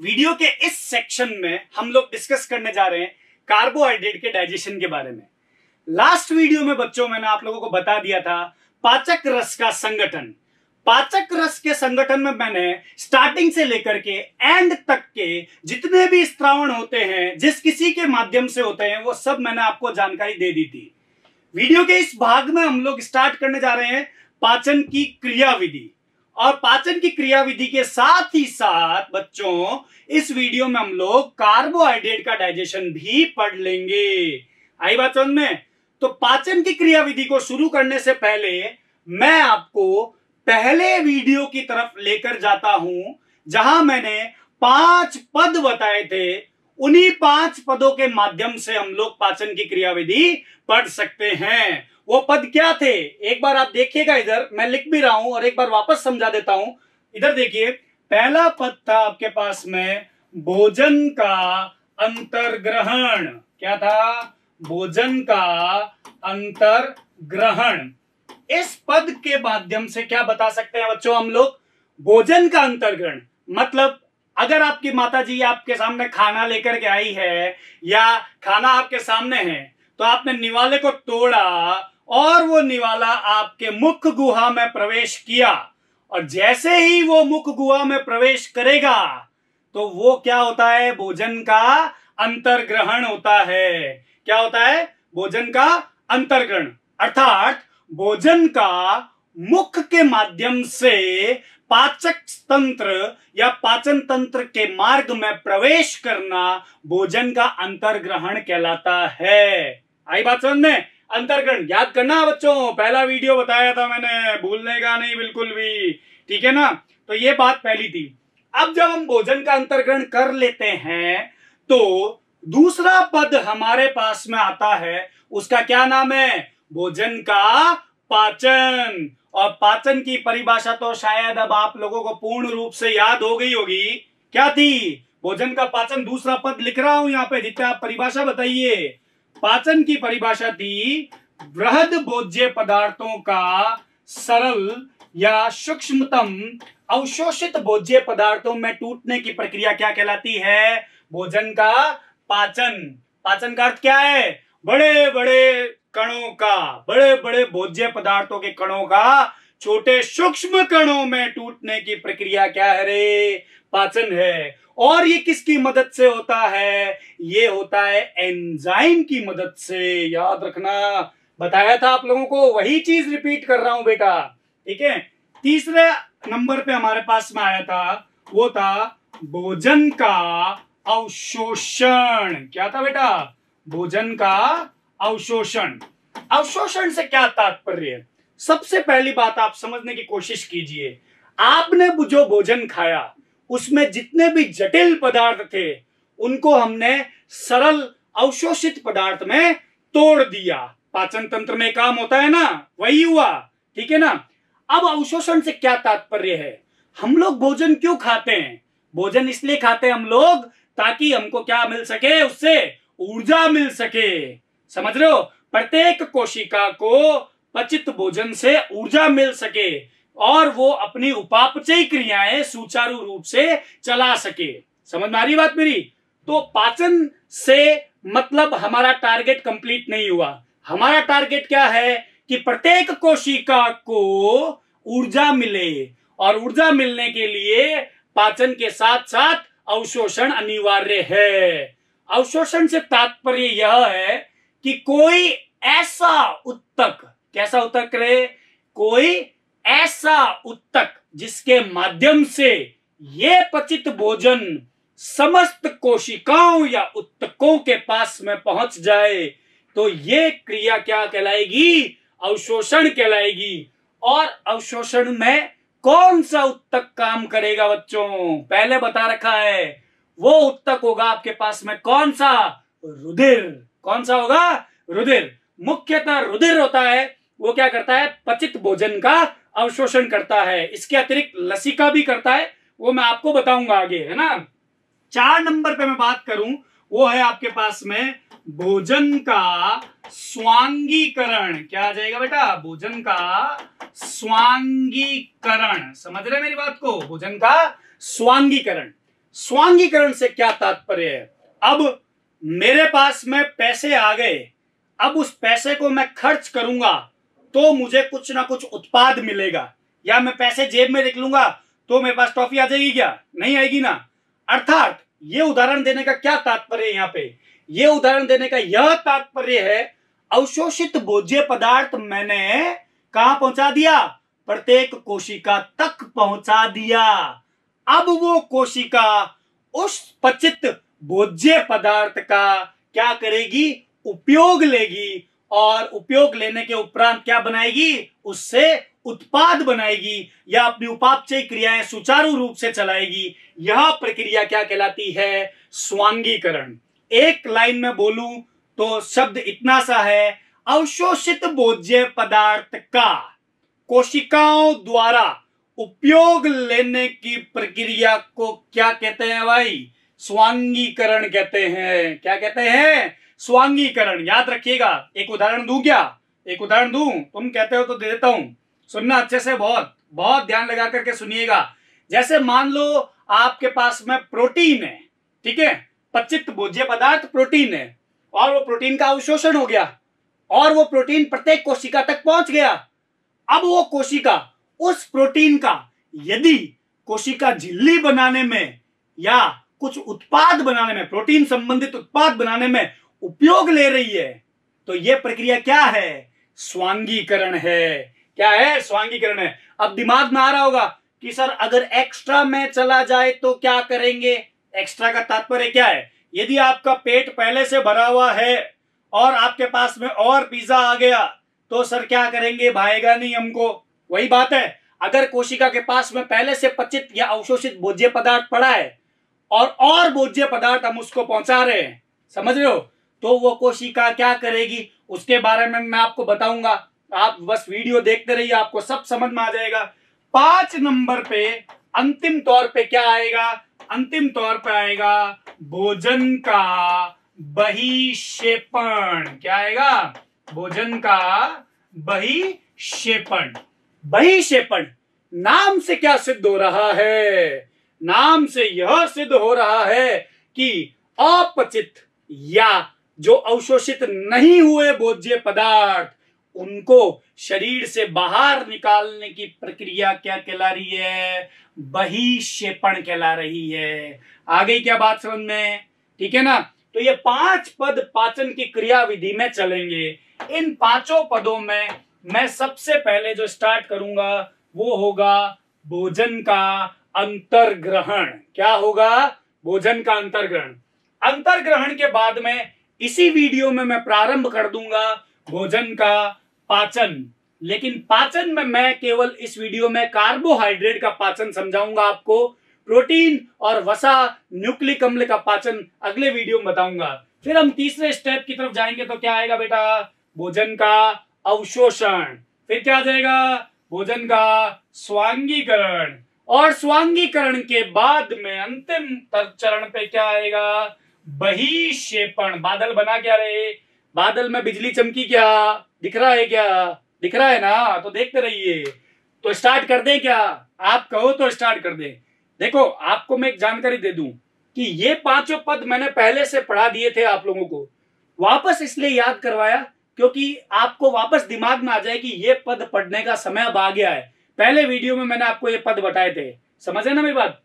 Video के इस section में हम लोग डिस्कस करने जा रहे हैं कार्बोहाइड्रेट के डाइजेशन के बारे में। लास्ट वीडियो में बच्चों मैंने आप लोगों को बता दिया था पाचक रस का संगठन। पाचक रस के संगठन में मैंने स्टार्टिंग से लेकर के एंड तक के जितने भी स्त्रावण होते हैं, जिस किसी के माध्यम से होते हैं, वो सब मैंने आपको जानकारी दे दी थी। वीडियो के इस भाग में हम लोग स्टार्ट करने जा रहे हैं पाचन की क्रियाविधि, और पाचन की क्रियाविधि के साथ ही साथ बच्चों इस वीडियो में हम लोग कार्बोहाइड्रेट का डाइजेशन भी पढ़ लेंगे। आई बात समझ में? तो पाचन की क्रियाविधि को शुरू करने से पहले मैं आपको पहले वीडियो की तरफ लेकर जाता हूं, जहां मैंने 5 पद बताए थे। उन्हीं 5 पदों के माध्यम से हम लोग पाचन की क्रियाविधि पढ़ सकते हैं। वो पद क्या थे एक बार आप देखिएगा, इधर मैं लिख भी रहा हूं और एक बार वापस समझा देता हूं। इधर देखिए, पहला पद था आपके पास में भोजन का अंतर्ग्रहण। क्या था? भोजन का अंतर्ग्रहण। इस पद के माध्यम से क्या बता सकते हैं बच्चों हम लोग? भोजन का अंतर्ग्रहण मतलब अगर आपकी माताजी आपके सामने खाना लेकर के आई है या खाना आपके सामने है, तो आपने निवाले को तोड़ा और वो निवाला आपके मुख गुहा में प्रवेश किया, और जैसे ही वो मुख गुहा में प्रवेश करेगा तो वो क्या होता है? भोजन का अंतर्ग्रहण होता है। क्या होता है? भोजन का अंतर्ग्रहण, अर्थात भोजन का मुख के माध्यम से पाचक तंत्र या पाचन तंत्र के मार्ग में प्रवेश करना भोजन का अंतर्ग्रहण कहलाता है। आई बात समझ में? अंतर्ग्रहण याद करना बच्चों, पहला वीडियो बताया था मैंने, भूलने का नहीं बिल्कुल भी, ठीक है ना? तो ये बात पहली थी। अब जब हम भोजन का अंतर्ग्रहण कर लेते हैं तो दूसरा पद हमारे पास में आता है, उसका क्या नाम है? भोजन का पाचन। और पाचन की परिभाषा तो शायद अब आप लोगों को पूर्ण रूप से याद हो गई होगी। क्या थी? भोजन का पाचन, दूसरा पद लिख रहा हूं यहां पे, जितना आप परिभाषा बताइए। पाचन की परिभाषा थी बृहद भोज्य पदार्थों का सरल या सूक्ष्मतम अवशोषित भोज्य पदार्थों में टूटने की प्रक्रिया क्या कहलाती है? भोजन का पाचन। पाचन का अर्थ क्या है? बड़े बड़े कणों का, बड़े बड़े भोज्य पदार्थों के कणों का छोटे सूक्ष्म कणों में टूटने की प्रक्रिया क्या है रे? पाचन है। और ये किसकी मदद से होता है? ये होता है एंजाइम की मदद से। याद रखना, बताया था आप लोगों को, वही चीज रिपीट कर रहा हूं बेटा, ठीक है? तीसरे नंबर पे हमारे पास में आया था, वो था भोजन का अवशोषण। क्या था बेटा? भोजन का अवशोषण। अवशोषण से क्या तात्पर्य है? सबसे पहली बात आप समझने की कोशिश कीजिए। आपने जो भोजन खाया उसमें जितने भी जटिल पदार्थ थे उनको हमने सरल अवशोषित पदार्थ में तोड़ दिया। पाचन तंत्र में काम होता है ना, वही हुआ, ठीक है ना? अब अवशोषण से क्या तात्पर्य है? हम लोग भोजन क्यों खाते हैं? भोजन इसलिए खाते हैं हम लोग ताकि हमको क्या मिल सके? उससे ऊर्जा मिल सके। समझ रहे हो? प्रत्येक कोशिका को पचित भोजन से ऊर्जा मिल सके और वो अपनी उपापचयी क्रियाएं सुचारू रूप से चला सके। समझ में आ रही बात मेरी? तो पाचन से मतलब हमारा टारगेट कंप्लीट नहीं हुआ। हमारा टारगेट क्या है? कि प्रत्येक कोशिका को ऊर्जा मिले, और ऊर्जा मिलने के लिए पाचन के साथ साथ अवशोषण अनिवार्य है। अवशोषण से तात्पर्य यह है कि कोई ऐसा उत्तक, कैसा उत्तक रे? कोई ऐसा उत्तक जिसके माध्यम से ये पचित भोजन समस्त कोशिकाओं या उत्तकों के पास में पहुंच जाए, तो ये क्रिया क्या कहलाएगी? अवशोषण कहलाएगी। और अवशोषण में कौन सा उत्तक काम करेगा बच्चों? पहले बता रखा है, वो उत्तक होगा आपके पास में कौन सा? रुधिर। कौन सा होगा? रुधिर। मुख्यतः रुधिर होता है, वो क्या करता है? पचित भोजन का अवशोषण करता है। इसके अतिरिक्त लसिका भी करता है, वो मैं आपको बताऊंगा आगे, है ना? 4 नंबर पे मैं बात करूं, वो है आपके पास में भोजन का स्वांगीकरण। क्या आ जाएगा बेटा? भोजन का स्वांगीकरण। समझ रहे मेरी बात को? भोजन का स्वांगीकरण स्वांगीकरण से क्या तात्पर्य है? अब मेरे पास में पैसे आ गए, अब उस पैसे को मैं खर्च करूंगा तो मुझे कुछ ना कुछ उत्पाद मिलेगा, या मैं पैसे जेब में रख लूंगा तो मेरे पास टॉफी आ जाएगी क्या? नहीं आएगी ना। अर्थात ये उदाहरण देने का क्या तात्पर्य है? यहाँ पे ये उदाहरण देने का यह तात्पर्य है, अवशोषित भोज्य पदार्थ मैंने कहां पहुंचा दिया? प्रत्येक कोशिका तक पहुंचा दिया। अब वो कोशिका उस पचित भोज्य पदार्थ का क्या करेगी? उपयोग लेगी, और उपयोग लेने के उपरांत क्या बनाएगी? उससे उत्पाद बनाएगी, या अपनी उपापचय क्रियाएं सुचारू रूप से चलाएगी। यह प्रक्रिया क्या कहलाती है? स्वांगीकरण। एक लाइन में बोलूं तो शब्द इतना सा है, अवशोषित भोज्य पदार्थ का कोशिकाओं द्वारा उपयोग लेने की प्रक्रिया को क्या कहते हैं भाई? स्वांगीकरण कहते हैं। क्या कहते हैं? स्वांगीकरण। याद रखिएगा। एक उदाहरण दूं क्या? एक उदाहरण दूं? तुम कहते हो तो दे देता हूं, सुनना अच्छे से, बहुत बहुत ध्यान लगा करके सुनिएगा। जैसे मान लो आपके पास में प्रोटीन है, ठीक है, पचित भोज्य पदार्थ प्रोटीन है, और वो प्रोटीन का अवशोषण हो गया, और वो प्रोटीन प्रत्येक कोशिका तक पहुंच गया। अब वो कोशिका उस प्रोटीन का यदि कोशिका झिल्ली बनाने में या कुछ उत्पाद बनाने में, प्रोटीन संबंधित उत्पाद बनाने में उपयोग ले रही है, तो यह प्रक्रिया क्या है? स्वांगीकरण है। क्या है? स्वांगीकरण है। अब दिमाग में आ रहा होगा कि सर अगर एक्स्ट्रा में चला जाए तो क्या करेंगे? एक्स्ट्रा का तात्पर्य क्या है? यदि आपका पेट पहले से भरा हुआ है और आपके पास में और पिज्जा आ गया तो सर क्या करेंगे? भाएगा नहीं हमको। वही बात है, अगर कोशिका के पास में पहले से पचित या अवशोषित भोज्य पदार्थ पड़ा है और भोज्य पदार्थ हम उसको पहुंचा रहे हैं, समझ रहे हो, तो वो कोशिका क्या करेगी उसके बारे में मैं आपको बताऊंगा। आप बस वीडियो देखते रहिए, आपको सब समझ में आ जाएगा। 5 नंबर पे अंतिम तौर पे क्या आएगा? अंतिम तौर पे आएगा भोजन का बहिक्षेपण। क्या आएगा? भोजन का बहिक्षेपण। बहिक्षेपण नाम से क्या सिद्ध हो रहा है? नाम से यह सिद्ध हो रहा है कि अपचित या जो अवशोषित नहीं हुए भोज्य पदार्थ उनको शरीर से बाहर निकालने की प्रक्रिया क्या कहला रही है? बहिक्षेपण कहला रही है। आ गई क्या बात समझ में? ठीक है ना। तो ये 5 पद पाचन की क्रिया विधि में चलेंगे। इन 5 पदों में मैं सबसे पहले जो स्टार्ट करूंगा वो होगा भोजन का अंतर्ग्रहण। क्या होगा? भोजन का अंतर्ग्रहण। अंतर्ग्रहण के बाद में इसी वीडियो में मैं प्रारंभ कर दूंगा भोजन का पाचन। लेकिन पाचन में मैं केवल इस वीडियो में कार्बोहाइड्रेट का पाचन समझाऊंगा आपको, प्रोटीन और वसा न्यूक्लिक अम्ल का पाचन अगले वीडियो में बताऊंगा। फिर हम तीसरे स्टेप की तरफ जाएंगे तो क्या आएगा बेटा? भोजन का अवशोषण। फिर क्या आ जाएगा? भोजन का स्वांगीकरण। और स्वांगीकरण के बाद में अंतिम चरण पे क्या आएगा? बहिक्षेपण। बादल बना क्या रहे? बादल में बिजली चमकी क्या? दिख रहा है क्या? दिख रहा है ना? तो देखते रहिए। तो स्टार्ट कर दें क्या? आप कहो तो स्टार्ट कर दें। देखो आपको मैं एक जानकारी दे दूं कि ये 5 पद मैंने पहले से पढ़ा दिए थे आप लोगों को, वापस इसलिए याद करवाया क्योंकि आपको वापस दिमाग में आ जाए कि ये पद पढ़ने का समय अब आ गया है। पहले वीडियो में मैंने आपको ये पद बताए थे, समझे ना मेरी बात।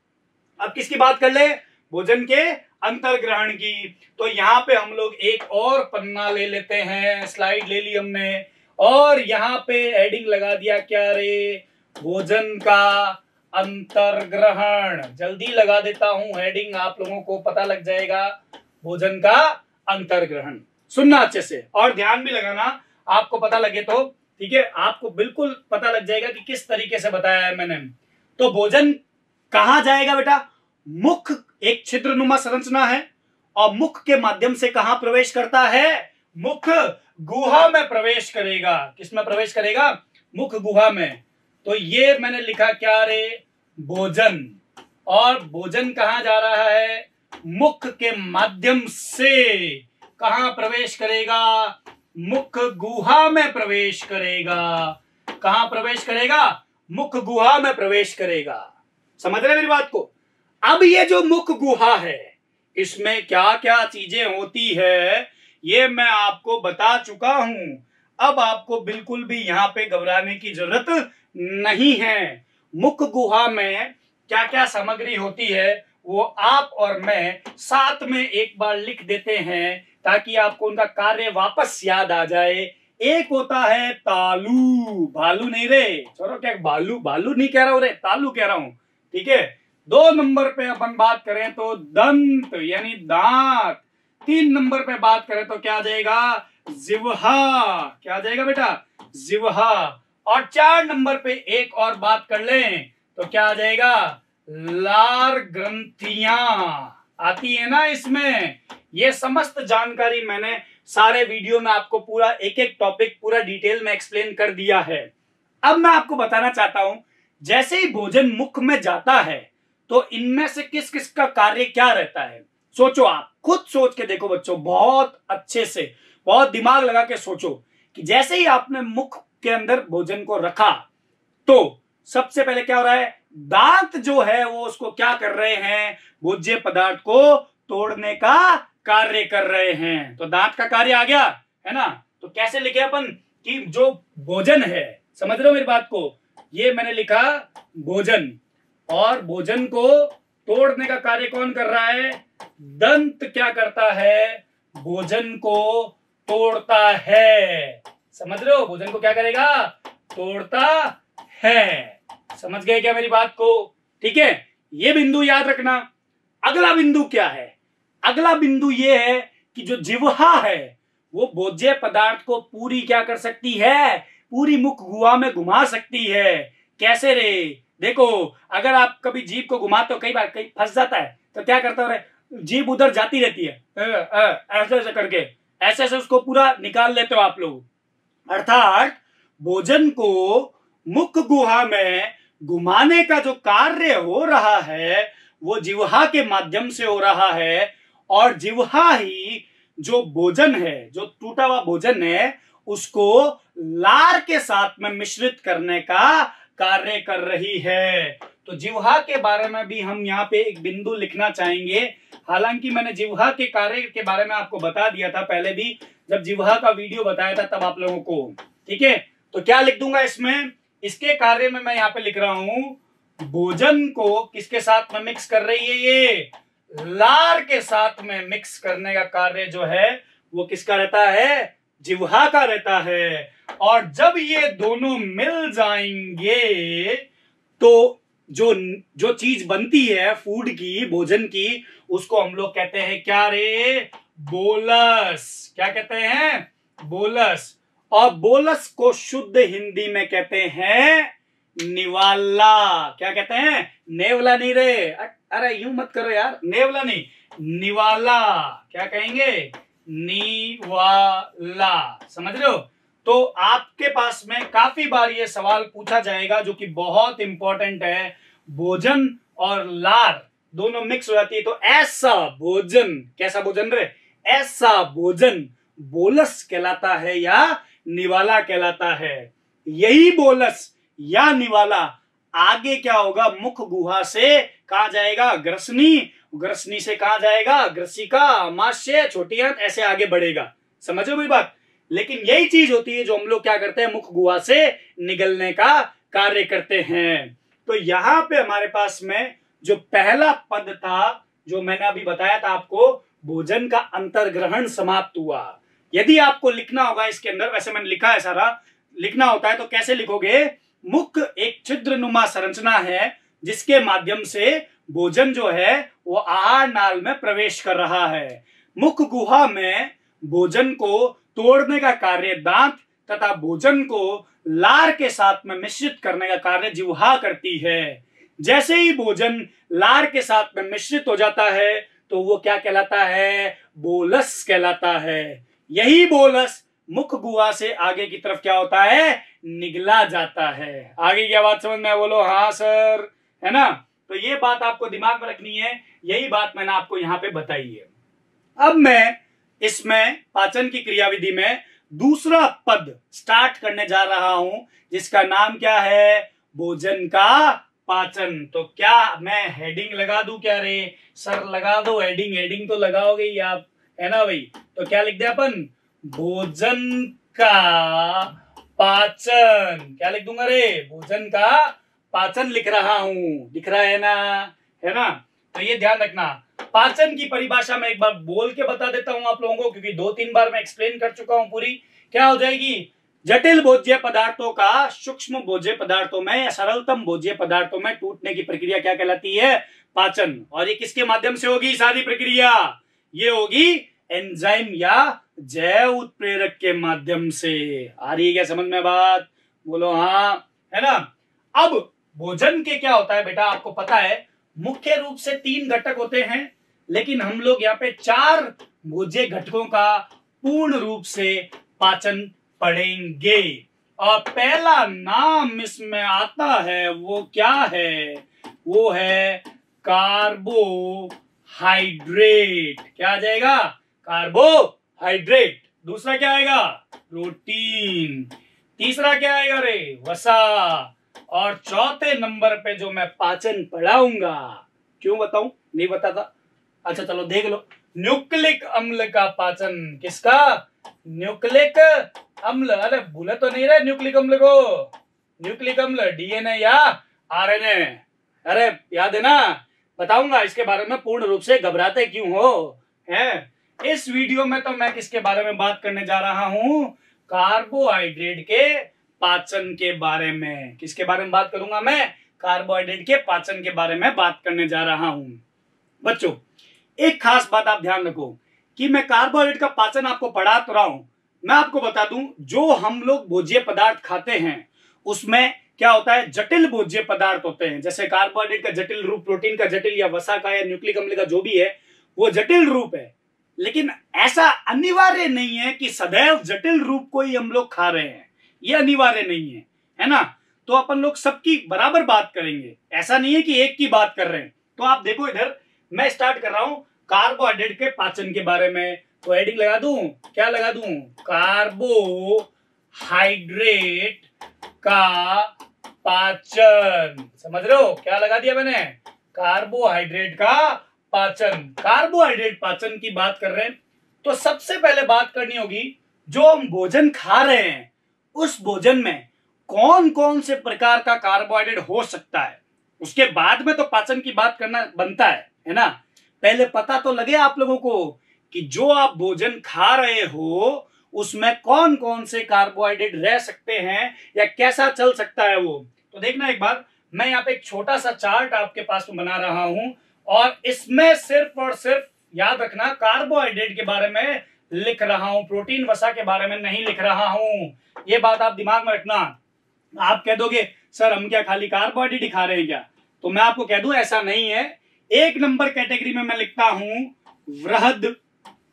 अब किसकी बात कर ले? भोजन के अंतर्ग्रहण की। तो यहाँ पे हम लोग एक और पन्ना ले लेते हैं, स्लाइड ले ली हमने, और यहाँ पे हेडिंग लगा दिया क्या रे? भोजन का अंतर्ग्रहण। जल्दी लगा देता हूं हेडिंग, आप लोगों को पता लग जाएगा। भोजन का अंतर्ग्रहण। सुनना अच्छे से और ध्यान भी लगाना, आपको पता लगे तो ठीक है, आपको बिल्कुल पता लग जाएगा कि किस तरीके से बताया है मैंने। तो भोजन कहां जाएगा बेटा? मुख एक छिद्रनुमा संरचना है और मुख के माध्यम से कहां प्रवेश करता है? मुख गुहा में प्रवेश करेगा। किसमें प्रवेश करेगा? मुख गुहा में। तो ये मैंने लिखा क्या रे? भोजन। और भोजन कहां जा रहा है? मुख के माध्यम से कहां प्रवेश करेगा? मुख गुहा में प्रवेश करेगा। कहां प्रवेश करेगा? मुख गुहा में प्रवेश करेगा। समझ रहे मेरी बात को? अब ये जो मुख गुहा है, इसमें क्या क्या चीजें होती है ये मैं आपको बता चुका हूं। अब आपको बिल्कुल भी यहां पे घबराने की जरूरत नहीं है। मुख गुहा में क्या क्या सामग्री होती है वो आप और मैं साथ में एक बार लिख देते हैं ताकि आपको उनका कार्य वापस याद आ जाए। एक होता है तालू, भालू नहीं रे छोरो, क्या भालू, भालू नहीं कह रहा हूं रे, तालू कह रहा हूं, ठीक है। 2 नंबर पे अपन बात करें तो दंत यानी दांत। 3 नंबर पे बात करें तो क्या आ जाएगा, जिह्वा, क्या आ जाएगा बेटा, जिह्वा। और 4 नंबर पे एक और बात कर लें तो क्या आ जाएगा, लार ग्रंथियां आती है ना इसमें। ये समस्त जानकारी मैंने सारे वीडियो में आपको पूरा एक एक टॉपिक पूरा डिटेल में एक्सप्लेन कर दिया है। अब मैं आपको बताना चाहता हूं, जैसे ही भोजन मुख में जाता है तो इनमें से किस किस का कार्य क्या रहता है। सोचो, आप खुद सोच के देखो बच्चों, बहुत अच्छे से, बहुत दिमाग लगा के सोचो कि जैसे ही आपने मुख के अंदर भोजन को रखा तो सबसे पहले क्या हो रहा है, दांत जो है वो उसको क्या कर रहे हैं, भोज्य पदार्थ को तोड़ने का कार्य कर रहे हैं। तो दांत का कार्य आ गया है ना। तो कैसे लिखे अपन कि जो भोजन है, समझ रहे हो मेरी बात को, ये मैंने लिखा भोजन, और भोजन को तोड़ने का कार्य कौन कर रहा है, दंत क्या करता है, भोजन को तोड़ता है। समझ रहे हो, भोजन को क्या करेगा, तोड़ता है। समझ गए क्या मेरी बात को, ठीक है। ये बिंदु याद रखना। अगला बिंदु क्या है, अगला बिंदु ये है कि जो जिह्वा है वो भोज्य पदार्थ को पूरी क्या कर सकती है, पूरी मुख गुहा में घुमा सकती है। कैसे रे, देखो अगर आप कभी जीभ को घुमाते हो, कई बार कहीं फंस जाता है तो क्या करता है, जीभ उधर जाती रहती है, ऐसे ऐसे करके ऐसे ऐसे उसको पूरा निकाल लेते हो आप लोग। अर्थात भोजन को मुख गुहा में घुमाने का जो कार्य हो रहा है वो जिह्वा के माध्यम से हो रहा है, और जिह्वा ही जो भोजन है, जो टूटा हुआ भोजन है, उसको लार के साथ में मिश्रित करने का कार्य कर रही है। तो जिह्वा के बारे में भी हम यहाँ पे एक बिंदु लिखना चाहेंगे। हालांकि मैंने जिह्वा के कार्य के बारे में आपको बता दिया था पहले भी, जब जिह्वा का वीडियो बताया था तब आप लोगों को, ठीक है। तो क्या लिख दूंगा इसमें, इसके कार्य में मैं यहाँ पे लिख रहा हूं, भोजन को किसके साथ में मिक्स कर रही है, ये लार के साथ में मिक्स करने का कार्य जो है वो किसका रहता है, जिह्वा का रहता है। और जब ये दोनों मिल जाएंगे तो जो जो चीज बनती है फूड की, भोजन की, उसको हम लोग कहते हैं क्या रे, बोलस। क्या कहते हैं, बोलस। और बोलस को शुद्ध हिंदी में कहते हैं निवाला। क्या कहते हैं, नेवला नहीं रे, अरे यूं मत करो यार, नेवला नहीं, निवाला। क्या कहेंगे, निवाला। समझ रहे हो। तो आपके पास में काफी बार ये सवाल पूछा जाएगा जो कि बहुत इंपॉर्टेंट है, भोजन और लार दोनों मिक्स हो जाती है तो ऐसा भोजन, कैसा भोजन रे, ऐसा भोजन बोलस कहलाता है या निवाला कहलाता है। यही बोलस या निवाला आगे क्या होगा, मुख गुहा से कहा जाएगा, ग्रसनी, ग्रसनी से कहा जाएगा, ग्रसिका, आमाशय, छोटी आंत, ऐसे आगे बढ़ेगा। समझो मेरी बात। लेकिन यही चीज होती है जो हम लोग क्या करते हैं, मुख गुहा से निगलने का कार्य करते हैं। तो यहां पे हमारे पास में जो पहला पद था, जो मैंने अभी बताया था आपको, भोजन का अंतर्ग्रहण समाप्त हुआ। यदि आपको लिखना होगा इसके अंदर, वैसे मैंने लिखा है सारा, लिखना होता है तो कैसे लिखोगे, मुख एक छिद्रनुमा संरचना है जिसके माध्यम से भोजन जो है वो आहार नाल में प्रवेश कर रहा है। मुख गुहा में भोजन को तोड़ने का कार्य दांत तथा भोजन को लार के साथ में मिश्रित करने का कार्य जिह्वा करती है। जैसे ही भोजन लार के साथ में मिश्रित हो जाता है तो वो क्या कहलाता है, बोलस कहलाता है। यही बोलस मुख गुहा से आगे की तरफ क्या होता है, निगला जाता है। आगे क्या बात समझ में, बोलो हाँ सर, है ना। तो ये बात आपको दिमाग में रखनी है, यही बात मैंने आपको यहां पे बताई है। अब मैं इसमें पाचन की क्रियाविधि में दूसरा पद स्टार्ट करने जा रहा हूं जिसका नाम क्या है, भोजन का पाचन। तो क्या मैं हेडिंग लगा दूं क्या रे? सर लगा दो हेडिंग, हेडिंग तो लगाओगे ही आप, है ना भाई? तो क्या लिख दिया अपन? भोजन का पाचन। क्या लिख दूंगा रे? भोजन का पाचन लिख रहा हूं, दिख रहा है ना? है ना? तो ये ध्यान रखना। पाचन की परिभाषा में एक बार बोल के बता देता हूं आप लोगों को, क्योंकि 2-3 बार मैं एक्सप्लेन कर चुका हूं पूरी। क्या हो जाएगी? जटिल भोज्य पदार्थों का सूक्ष्म भोज्य पदार्थों में या सरलतम भोज्य पदार्थों में टूटने की प्रक्रिया क्या कहलाती है? पाचन। और ये किसके माध्यम से होगी सारी प्रक्रिया? ये होगी एंजाइम या जैव उत्प्रेरक के माध्यम से। आ रही है क्या समझ में बात? बोलो हाँ, है ना? अब भोजन के क्या होता है बेटा, आपको पता है मुख्य रूप से 3 घटक होते हैं, लेकिन हम लोग यहाँ पे 4 भोज्य घटकों का पूर्ण रूप से पाचन पढ़ेंगे। और पहला नाम इसमें आता है वो क्या है? वो है कार्बोहाइड्रेट। क्या आ जाएगा? कार्बोहाइड्रेट। दूसरा क्या आएगा? प्रोटीन। तीसरा क्या आएगा रे? वसा। और चौथे नंबर पे जो मैं पाचन पढ़ाऊंगा, क्यों बताऊं? नहीं बताता? अच्छा चलो देख लो। न्यूक्लिक अम्ल का पाचन। किसका? न्यूक्लिक अम्ल। अरे भूले तो नहीं रहे न्यूक्लिक अम्ल को? न्यूक्लिक अम्ल डीएनए या आरएनए। अरे याद है ना? बताऊंगा इसके बारे में पूर्ण रूप से। घबराते क्यों हो? है इस वीडियो में तो मैं किसके बारे में बात करने जा रहा हूं? कार्बोहाइड्रेट के पाचन के बारे में। किसके बारे में बात करूंगा मैं? कार्बोहाइड्रेट के पाचन के बारे में बात करने जा रहा हूं। बच्चों एक खास बात आप ध्यान रखो कि मैं कार्बोहाइड्रेट का पाचन आपको पढ़ा तो रहा हूं, मैं आपको बता दूं जो हम लोग भोज्य पदार्थ खाते हैं उसमें क्या होता है? जटिल भोज्य पदार्थ होते हैं। जैसे कार्बोहाइड्रेट का जटिल रूप, प्रोटीन का जटिल, या वसा का या न्यूक्लिक अम्ल का जो भी है वो जटिल रूप है। लेकिन ऐसा अनिवार्य नहीं है कि सदैव जटिल रूप को ही हम लोग खा रहे हैं, ये अनिवार्य नहीं है, है ना? तो अपन लोग सबकी बराबर बात करेंगे, ऐसा नहीं है कि एक की बात कर रहे हैं। तो आप देखो इधर मैं स्टार्ट कर रहा हूं कार्बोहाइड्रेट के पाचन के बारे में। तो हेडिंग लगा दूं, क्या लगा दूं? कार्बोहाइड्रेट का पाचन। समझ रहे हो क्या लगा दिया मैंने? कार्बोहाइड्रेट का पाचन। कार्बोहाइड्रेट पाचन की बात कर रहे हैं तो सबसे पहले बात करनी होगी जो हम भोजन खा रहे हैं उस भोजन में कौन कौन से प्रकार का कार्बोहाइड्रेट हो सकता है। उसके बाद में तो पाचन की बात करना बनता है ना? पहले पता तो लगे आप लोगों को कि जो आप भोजन खा रहे हो उसमें कौन कौन से कार्बोहाइड्रेट रह सकते हैं या कैसा चल सकता है वो। तो देखना एक बार, मैं यहाँ पे एक छोटा सा चार्ट आपके पास में बना रहा हूं और इसमें सिर्फ और सिर्फ याद रखना कार्बोहाइड्रेट के बारे में लिख रहा हूं, प्रोटीन वसा के बारे में नहीं लिख रहा हूं। ये बात आप दिमाग में रखना। आप कह दोगे सर हम क्या खाली कार्बोहाइड्रेट ही खा रहे हैं क्या? तो मैं आपको कह दूं ऐसा नहीं है। 1 नंबर कैटेगरी में मैं लिखता हूं वृहद,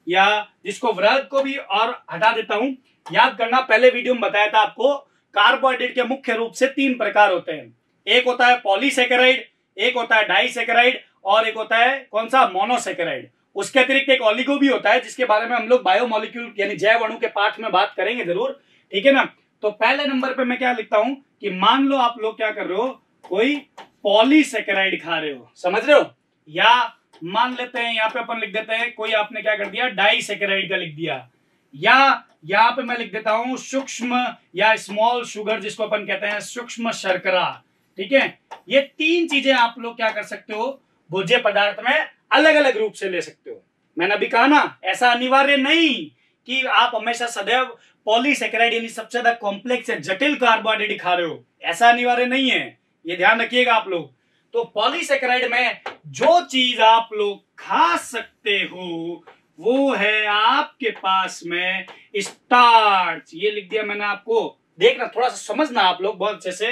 या जिसको वृहद को भी और हटा देता हूं। याद करना पहले वीडियो में बताया था आपको कार्बोहाइड्रेट के मुख्य रूप से 3 प्रकार होते हैं। एक होता है पॉलीसेकेराइड, एक होता है डाइसेकेराइड और एक होता है कौन सा? मोनोसेकेराइड। उसके अतिरिक्त एक ऑलिगो भी होता है जिसके बारे में हम लोग बायोमोलिक्यूल यानी जैव अणु के पाठ में बात करेंगे जरूर, ठीक है ना? तो पहले नंबर पे मैं क्या लिखता हूं कि मान लो आप लोग क्या कर रहे हो, कोई पॉलीसेकेराइड खा रहे हो, समझ रहे हो? या मान लेते हैं यहाँ पे अपन लिख देते हैं कोई आपने क्या कर दिया डाइसेकेराइड का लिख दिया, या यहाँ पे मैं लिख देता हूं सूक्ष्म या स्मॉल शुगर जिसको अपन कहते हैं सूक्ष्म शर्करा, ठीक है? ये 3 चीजें आप लोग क्या कर सकते हो भोज्य पदार्थ में अलग अलग रूप से ले सकते हो। मैंने अभी कहा ना ऐसा अनिवार्य नहीं कि आप हमेशा सदैव पॉलीसेकेराइड यानी सबसे ज्यादा कॉम्प्लेक्स या जटिल कार्बोहाइड्रेट खा रहे हो, ऐसा अनिवार्य नहीं है, ये ध्यान रखिएगा आप लोग। तो पॉलीसेकेराइड में जो चीज आप लोग खा सकते हो वो है आपके पास में स्टार्च। ये लिख दिया मैंने आपको, देखना थोड़ा सा समझना आप लोग बहुत अच्छे से।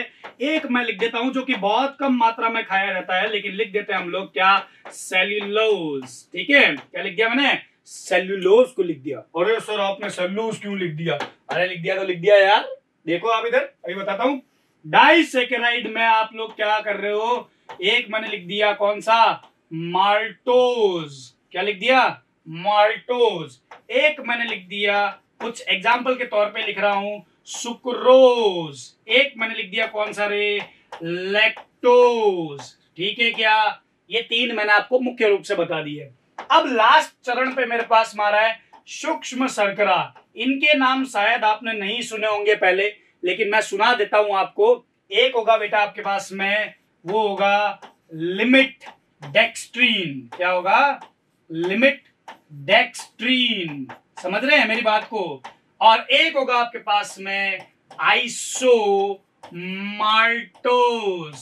एक मैं लिख देता हूं जो कि बहुत कम मात्रा में खाया जाता है लेकिन लिख देते हैं हम लोग क्या? सेल्यूलोज, ठीक है? क्या लिख दिया मैंने? सेल्यूलोज को लिख दिया। अरे सर आपने सेल्यूलोज क्यों लिख दिया? अरे लिख दिया तो लिख दिया यार। देखो आप इधर अभी बताता हूं। डाइसेकेराइड में आप लोग क्या कर रहे हो? एक मैंने लिख दिया कौन सा? माल्टोज। क्या लिख दिया? माल्टोज। एक मैंने लिख दिया, कुछ एग्जाम्पल के तौर पे लिख रहा हूं, सुक्रोज। एक मैंने लिख दिया कौन सा रे? लैक्टोज। ठीक है क्या? ये 3 मैंने आपको मुख्य रूप से बता दिए। अब लास्ट चरण पे मेरे पास मारा है सूक्ष्म शर्करा। इनके नाम शायद आपने नहीं सुने होंगे पहले, लेकिन मैं सुना देता हूं आपको। एक होगा बेटा आपके पास में, वो होगा लिमिट डेक्सट्रीन। क्या होगा? लिमिट डेक्सट्रीन। समझ रहे हैं मेरी बात को? और एक होगा आपके पास में आइसोमाल्टोज।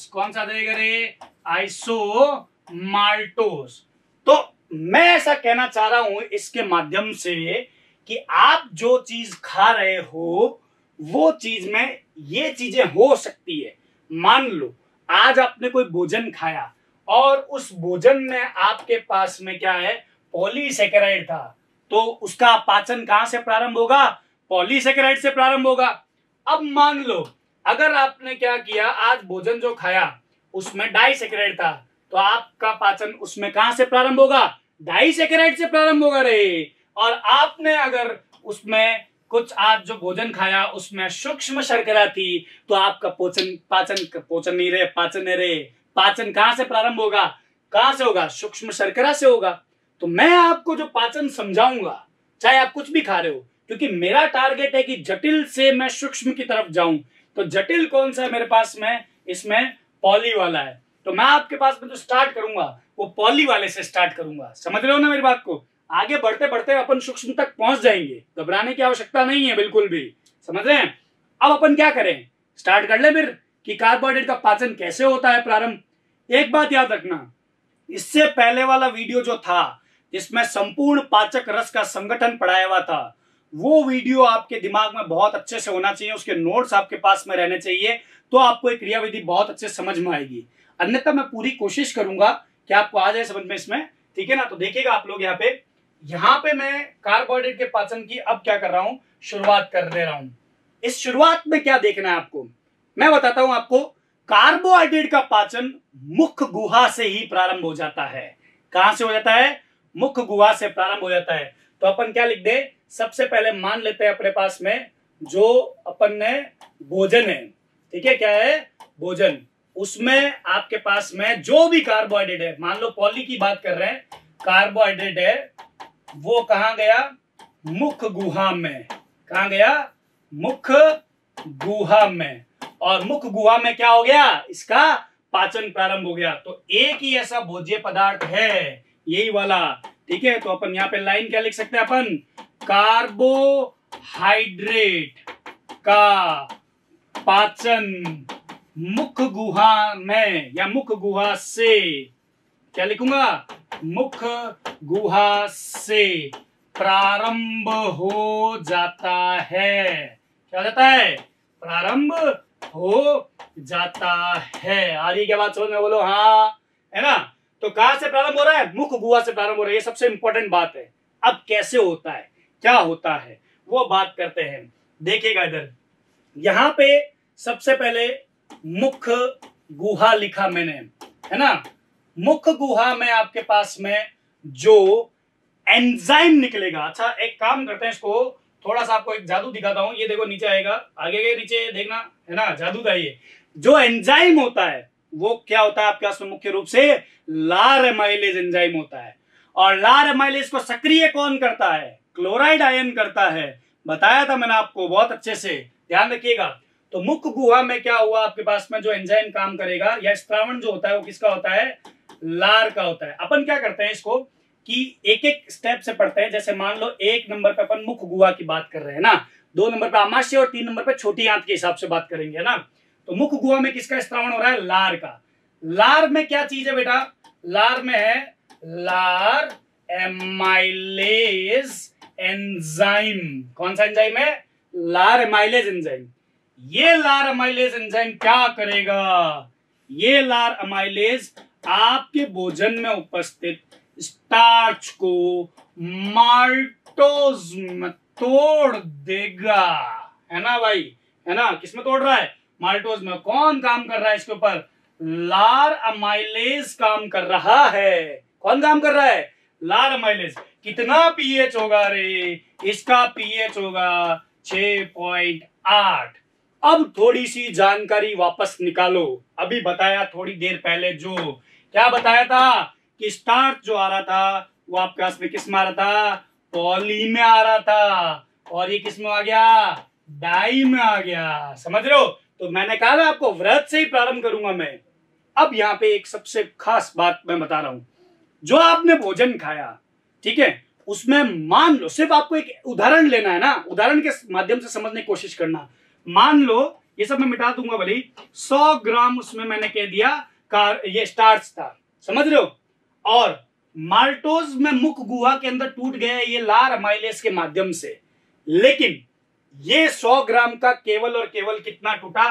कौन सा देगा रे? आइसोमाल्टोज। तो मैं ऐसा कहना चाह रहा हूं इसके माध्यम से कि आप जो चीज खा रहे हो वो चीज में ये चीजें हो सकती है। मान लो आज आपने कोई भोजन खाया और उस भोजन में आपके पास में क्या है? पॉलीसेकेराइड था, तो उसका पाचन कहां से प्रारंभ होगा? पॉलीसेकेराइड से प्रारंभ होगा। अब मान लो अगर आपने क्या किया, आज भोजन जो खाया उसमें डाइसेकेराइड था, तो आपका पाचन उसमें कहां से प्रारंभ होगा? डाइसेकेराइड से प्रारंभ होगा रे। और आपने अगर उसमें कुछ आज जो भोजन खाया उसमें सूक्ष्म शर्करा थी, तो आपका पाचन नहीं रहे, पाचन कहां से प्रारंभ होगा? कहां से होगा? सूक्ष्म शर्करा से होगा। तो मैं आपको जो पाचन समझाऊंगा, चाहे आप कुछ भी खा रहे हो, क्योंकि मेरा टारगेट है कि जटिल से मैं सूक्ष्म की तरफ जाऊं। तो जटिल कौन सा है मेरे पास में? इसमें पॉली वाला है। तो मैं आपके पास में जो स्टार्ट करूंगा वो पॉली वाले से स्टार्ट करूंगा। समझ रहे हो ना मेरी बात को? आगे बढ़ते बढ़ते अपन सूक्ष्म तक पहुंच जाएंगे, घबराने की आवश्यकता नहीं है बिल्कुल भी। समझ रहे हैं? अब अपन क्या करें? स्टार्ट कर ले फिर कि कार्बोहाइड्रेट का पाचन कैसे होता है प्रारंभ। एक बात याद रखना, इससे पहले वाला वीडियो जो था जिसमें संपूर्ण पाचक रस का संगठन पढ़ाया हुआ था, वो वीडियो आपके दिमाग में बहुत अच्छे से होना चाहिए, उसके नोट्स आपके पास में रहने चाहिए, तो आपको एक क्रियाविधि बहुत अच्छे समझ में आएगी। अन्यथा मैं पूरी कोशिश करूंगा कि आपको आ जाए समझ में इसमें। ठीक है ना? तो देखिएगा आप लोग यहाँ पे मैं कार्बोहाइड्रेट के पाचन की अब क्या कर रहा हूं? शुरुआत कर दे रहा हूं। इस शुरुआत में क्या देखना है आपको, मैं बताता हूं आपको। कार्बोहाइड्रेट का पाचन मुख गुहा से ही प्रारंभ हो जाता है। कहां से हो जाता है? मुख गुहा से प्रारंभ हो जाता है। तो अपन क्या लिख दे? सबसे पहले मान लेते हैं अपने पास में जो अपन ने भोजन है। ठीक है? क्या है? भोजन। उसमें आपके पास में जो भी कार्बोहाइड्रेट है, मान लो पॉली की बात कर रहे हैं, कार्बोहाइड्रेट है, वो कहां गया? मुख गुहा में। कहां गया? मुख गुहा में। और मुख गुहा में क्या हो गया? इसका पाचन प्रारंभ हो गया। तो एक ही ऐसा भोज्य पदार्थ है, यही वाला। ठीक है? तो अपन यहां पे लाइन क्या लिख सकते हैं अपन? कार्बोहाइड्रेट का पाचन मुख गुहा में या मुख गुहा से, क्या लिखूंगा? मुख गुहा से प्रारंभ हो जाता है। क्या हो जाता है? प्रारंभ हो जाता है। आ रही क्या बात समझ में? बोलो हाँ, है ना? तो कहां से प्रारंभ हो रहा है? मुख गुहा से प्रारंभ हो रहा है। ये सबसे इंपॉर्टेंट बात है। अब कैसे होता है, क्या होता है, वो बात करते हैं। देखिएगा इधर, यहां पे सबसे पहले मुख गुहा लिखा मैंने, है ना? मुख गुहा में आपके पास में जो एंजाइम निकलेगा। अच्छा एक काम करते हैं, इसको थोड़ा सा आपको एक जादू दिखाता हूं। ये देखो नीचे आएगा, आगे के नीचे देखना, है ना? जादू था ये। जो एंजाइम होता है वो क्या होता है आपके पास में? मुख्य रूप से लार एमाइलेज एंजाइम होता है। और लार एमाइलेज को सक्रिय कौन करता है? क्लोराइड आयन करता है। बताया था मैंने आपको बहुत अच्छे से, ध्यान रखिएगा। तो मुख गुहा में क्या हुआ आपके पास में? जो एंजाइम काम करेगा या स्त्रावण जो होता है वो किसका होता है? लार का होता है। अपन क्या करते हैं इसको कि एक एक स्टेप से पढ़ते हैं। जैसे मान लो 1 नंबर पे अपन मुख गुहा की बात कर रहे हैं ना, 2 नंबर पे आमाशय और 3 नंबर पे छोटी आंत के हिसाब से बात करेंगे ना। तो मुख गुहा में किसका स्त्रावण हो रहा है? लार का। लार में क्या चीज है बेटा? लार में है लार एमाइलेज एंजाइम। कौन सा एंजाइम है? लार एमाइलेज एंजाइम। ये लार एमाइलेज एंजाइम क्या करेगा? ये लार एमाइलेज आपके भोजन में उपस्थित स्टार्च को माल्टोज में तोड़ देगा, है ना भाई? है ना? किसमें तोड़ रहा है? माल्टोज में। कौन काम कर रहा है इसके ऊपर? लार एमाइलेज काम कर रहा है। कौन काम कर रहा है? लार एमाइलेज। कितना पीएच होगा रे इसका? पीएच होगा 6.8। अब थोड़ी सी जानकारी वापस निकालो। अभी बताया थोड़ी देर पहले, जो क्या बताया था कि स्टार्च जो आ रहा था वो आपके पास में किस में आ रहा था, पॉली में आ रहा था, और ये किस में आ गया, डाई में आ गया। समझ रहे हो? तो मैंने कहा ना आपको व्रत से ही प्रारंभ करूंगा मैं। अब यहाँ पे एक सबसे खास बात मैं बता रहा हूं, जो आपने भोजन खाया, ठीक है, उसमें मान लो, सिर्फ आपको एक उदाहरण लेना है ना, उदाहरण के माध्यम से समझने की कोशिश करना। मान लो ये सब मैं मिटा दूंगा भले, 100 ग्राम उसमें मैंने कह दिया ये स्टार्च था, समझ रहे हो, और माल्टोज में मुख गुहा के अंदर टूट गया ये लार अमाइलेज के माध्यम से। लेकिन ये 100 ग्राम का केवल और केवल कितना टूटा,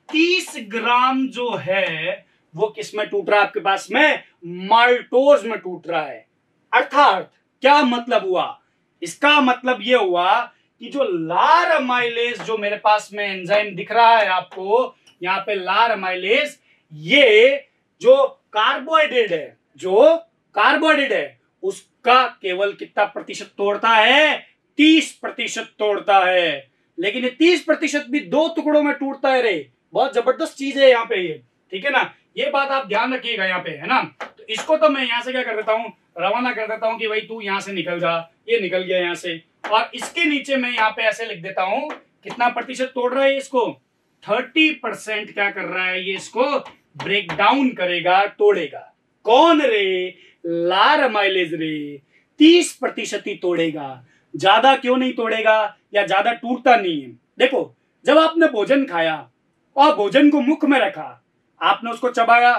30 ग्राम जो है वो किस में टूट रहा है आपके पास में, माल्टोज में टूट रहा है। अर्थात क्या मतलब हुआ, इसका मतलब ये हुआ कि जो लार अमाइलेज जो मेरे पास में एंजाइम दिख रहा है आपको यहाँ पे, लार अमाइलेज, ये जो कार्बोहाइड्रेट है, जो कार्बोहाइड्रेट है उसका केवल कितना प्रतिशत तोड़ता है, 30% तोड़ता है। लेकिन ये 30% भी 2 टुकड़ों में टूटता है रे, बहुत जबरदस्त चीज है यहाँ पे ये, ठीक है ना, ये बात आप ध्यान रखिएगा यहाँ पे, है ना। तो इसको तो मैं यहाँ से क्या कर देता हूँ, रवाना कर देता हूँ कि भाई तू यहाँ से निकल जा, ये निकल गया यहाँ से, और इसके नीचे मैं यहाँ पे ऐसे लिख देता हूँ कितना प्रतिशत तोड़ रहा है इसको, 30% क्या कर रहा है ये, इसको ब्रेक डाउन करेगा, तोड़ेगा। कौन रे, लार अमाइलेज रे, 30% ही तोड़ेगा, ज्यादा क्यों नहीं तोड़ेगा, या ज्यादा टूटता नहीं है। देखो, जब आपने भोजन खाया और भोजन को मुख में रखा, आपने उसको चबाया,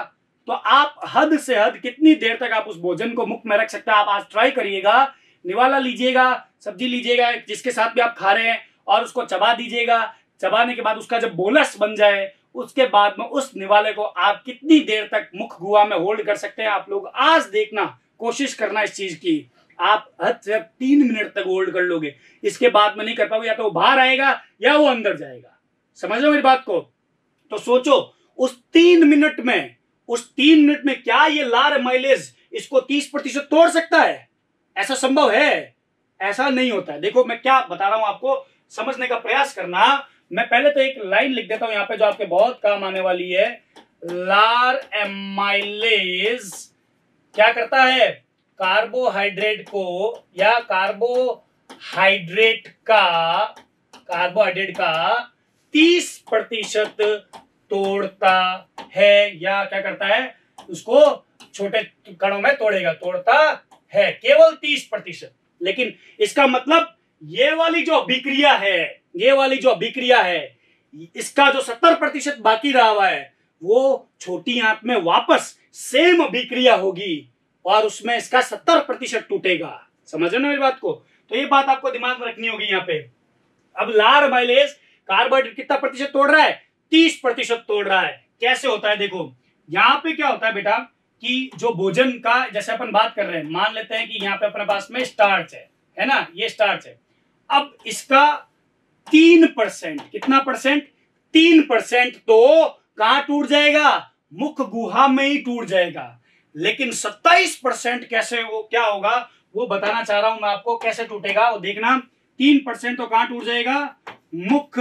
तो आप हद से हद कितनी देर तक आप उस भोजन को मुख में रख सकते हैं। आप आज ट्राई करिएगा, निवाला लीजिएगा, सब्जी लीजिएगा जिसके साथ भी आप खा रहे हैं, और उसको चबा दीजिएगा। चबाने के बाद उसका जब बोलस बन जाए, उसके बाद में उस निवाले को आप कितनी देर तक मुख गुहा में होल्ड कर सकते हैं। आप लोग आज देखना, कोशिश करना इस चीज की, आप हद से 3 मिनट तक होल्ड कर लोगे, इसके बाद में नहीं कर पाओगे, या तो वो बाहर आएगा या वो अंदर जाएगा। समझ लो मेरी बात को। तो सोचो उस 3 मिनट में क्या ये लार अमाइलेज इसको 30% तोड़ सकता है? ऐसा संभव है? ऐसा नहीं होता है। देखो मैं क्या बता रहा हूं आपको, समझने का प्रयास करना। मैं पहले तो एक लाइन लिख देता हूं यहाँ पे जो आपके बहुत काम आने वाली है। लार अमाइलेज क्या करता है, कार्बोहाइड्रेट को, या कार्बोहाइड्रेट का 30% तोड़ता है, या क्या करता है, उसको छोटे कणों में तोड़ता है, केवल 30%। लेकिन इसका मतलब ये वाली जो अभिक्रिया है, इसका जो 70% बाकी रहा हुआ है, वो छोटी आंत में वापस सेम अभिक्रिया होगी, और उसमें इसका 70% टूटेगा। समझ रहे ना मेरी बात को? तो ये बात आपको दिमाग में रखनी होगी यहाँ पे। अब लार अमाइलेज कार्बोहाइड्रेट कितना प्रतिशत तोड़ रहा है, 30% तोड़ रहा है। कैसे होता है, देखो यहाँ पे क्या होता है बेटा, कि जो भोजन का, जैसे अपन बात कर रहे हैं, मान लेते हैं कि यहाँ पे अपने पास में स्टार्च है ना, ये स्टार्च है। अब इसका 3%, कितना परसेंट, 3% तो कहां टूट जाएगा, मुख गुहा में ही टूट जाएगा। लेकिन 27% कैसे, वो क्या होगा वो बताना चाह रहा हूं मैं आपको, कैसे टूटेगा वो देखना। 3% तो कहां टूट जाएगा, मुख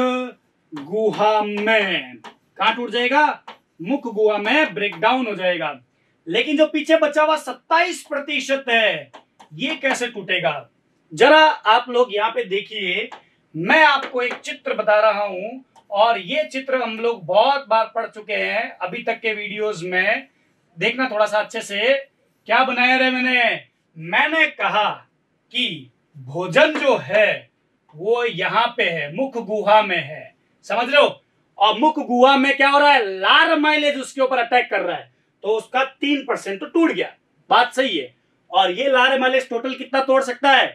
गुहा में। कहां टूट जाएगा, मुख गुहा में ब्रेक डाउन हो जाएगा। लेकिन जो पीछे बचा हुआ 27% है, ये कैसे टूटेगा, जरा आप लोग यहाँ पे देखिए। मैं आपको एक चित्र बता रहा हूं, और ये चित्र हम लोग बहुत बार पढ़ चुके हैं अभी तक के वीडियोस में। देखना थोड़ा सा अच्छे से, क्या बनाया रे मैंने कहा कि भोजन जो है वो यहाँ पे है, मुख गुहा में है, समझ रहे हो। और मुख गुहा में क्या हो रहा है, लार अमाइलेज उसके ऊपर अटैक कर रहा है, तो उसका 3% तो टूट गया, बात सही है। और ये लार अमाइलेज टोटल कितना तोड़ सकता है,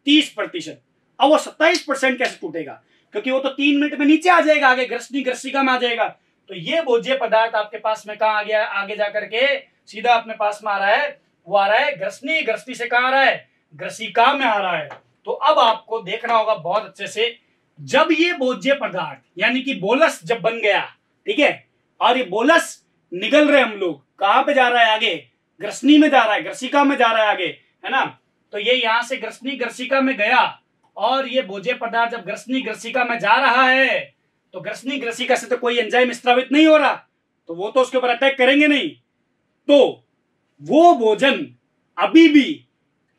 30%। अब वो 27% कैसे टूटेगा, क्योंकि वो तो 3 मिनट में नीचे आ जाएगा, आगे ग्रसिका में आ जाएगा। तो ये भोज्य पदार्थ आपके पास में कहाँ आ गया, आगे जाकर के सीधा अपने पास में आ रहा है, वो आ रहा है ग्रसनी से कहाँ आ रहा है, ग्रसिका में आ रहा है। तो अब आपको देखना होगा बहुत अच्छे से, जब ये भोज्य पदार्थ यानी कि बोलस जब बन गया, ठीक है, और ये बोलस निकल रहे, हम लोग कहां पे जा रहा है, आगे ग्रसनी में जा रहा है, ग्रसिका में जा रहा है आगे, है ना। तो ये यहां से ग्रसनी ग्रसिका में गया, और ये भोज्य पदार्थ जब ग्रसनी ग्रसिका में जा रहा है, तो ग्रसनी ग्रसिका से तो कोई एंजाइम स्रावित नहीं हो रहा, तो वो तो उसके ऊपर अटैक करेंगे नहीं। तो वो भोजन अभी भी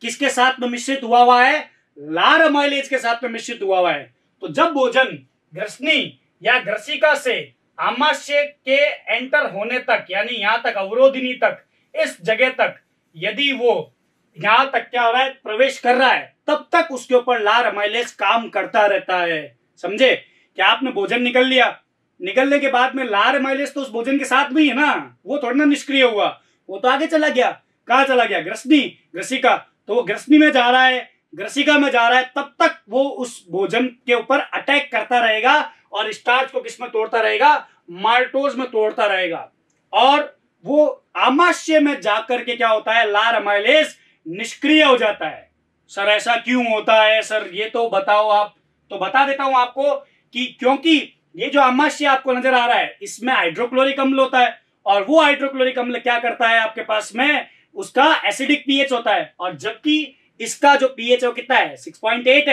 किसके साथ में मिश्रित हुआ है? लार अमाइलेज के साथ में मिश्रित हुआ है। तो जब भोजन ग्रसनी या ग्रसिका से आमाशय के एंटर होने तक, यानी यहां तक अवरोधिनी तक, इस जगह तक यदि वो यहां तक क्या हो रहा है, प्रवेश कर रहा है, तब तक उसके ऊपर लार अमाइलेज काम करता रहता है। समझे? क्या आपने भोजन निकल लिया, निकलने के बाद में लार अमाइलेज तो उस भोजन के साथ में ही है ना, वो थोड़ा ना निष्क्रिय हुआ, वो तो आगे चला गया। कहां चला गया? ग्रसनी ग्रसिका। तो वो ग्रसनी में जा रहा है, ग्रसिका में जा रहा है, तब तक वो उस भोजन के ऊपर अटैक करता रहेगा और स्टार्च को किस में तोड़ता रहेगा? माल्टोज में तोड़ता रहेगा। और वो आमाशय में जाकर के क्या होता है? लार अमाइलेज निष्क्रिय हो जाता है। सर ऐसा क्यों होता है सर, ये तो बताओ आप। तो बता देता हूं आपको कि क्योंकि ये जो आमाशय आपको नजर आ रहा है, इसमें हाइड्रोक्लोरिक अम्ल होता है, और वो हाइड्रोक्लोरिक अम्ल क्या करता है आपके पास में? उसका एसिडिक पीएच होता है। और जबकि इसका जो पीएच है वो कितना है? 6.8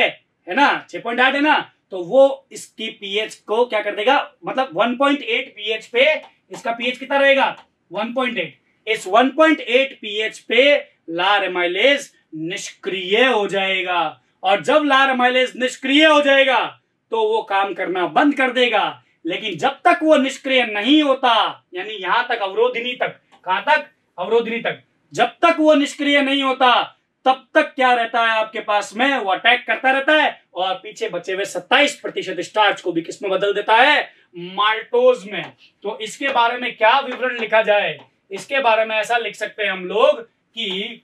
है ना, 6.8 है ना। तो वो इसकी पीएच को क्या कर देगा? मतलब 1.8 पीएच पे इसका पीएच कितना रहेगा? 1.8। इस 1.8 पीएच पे लार अमाइलेज निष्क्रिय हो जाएगा। और जब लार अमाइलेज निष्क्रिय हो जाएगा तो वो काम करना बंद कर देगा। लेकिन जब तक वो निष्क्रिय नहीं होता, यानी यहां तक अवरोधिनी तक, कहां तक? अवरोधिनी तक, जब तक वो निष्क्रिय नहीं होता तब तक क्या रहता है आपके पास में? वो अटैक करता रहता है और पीछे बचे हुए 27% स्टार्च को भी किस में बदल देता है? माल्टोज में। तो इसके बारे में क्या विवरण लिखा जाए? इसके बारे में ऐसा लिख सकते हैं हम लोग कि